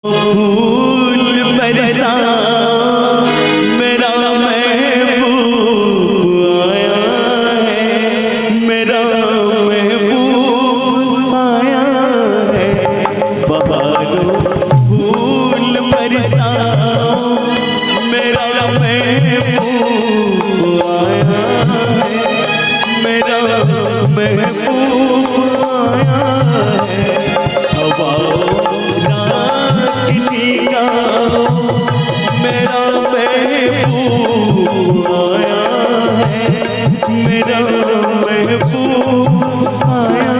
फूल बरसा मेरा महबूब आया है, मेरा महबूब आया है। बहारों फूल बरसा मेरा महबूब आया है, मेरा महबूब आया है। हवाओं मेरा महबूब आया है, मेरा महबूब आया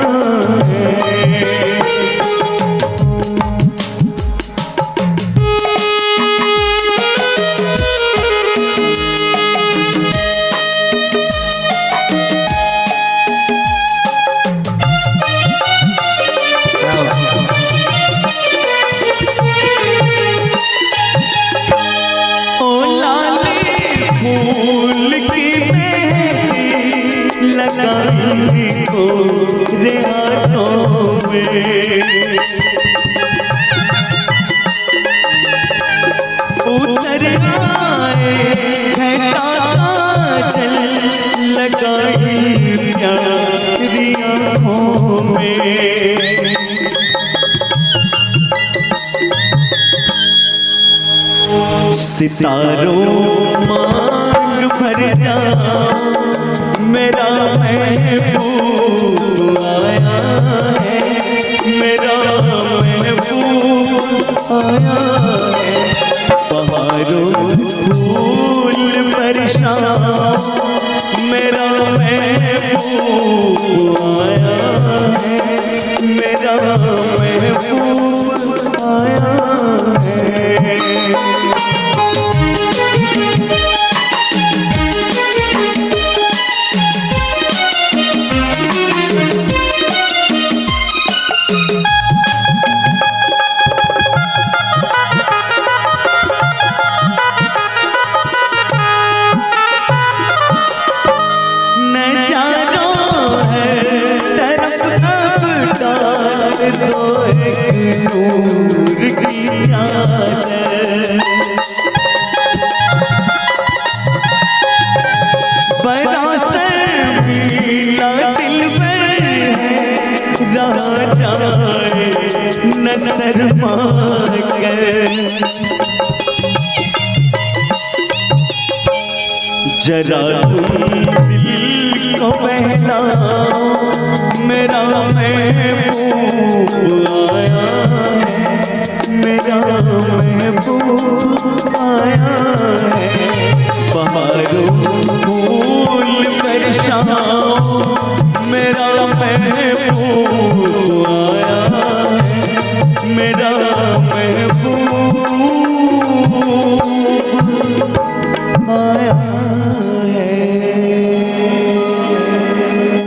है। फूल की मेहंदी लगाई गोरे हाथों में, उतर आए हैं काजल लगाई प्यारी आँखों में। सितारों मांग भर जा मेरा महबूब आया है, मेरा महबूब आया है। बहारों फूल बरसा मेरा महबूब आया है, मेरा महबूब आया है। दो एक नूर की चादर, बड़ा शर्मीला दिलबर है, राजाए नजर मांगर। जरा तुम दिल को बहलाओ मेरा महबूब आया है, मेरा महबूब आया है। बहारों फूल बरसाओ मेरा महबूब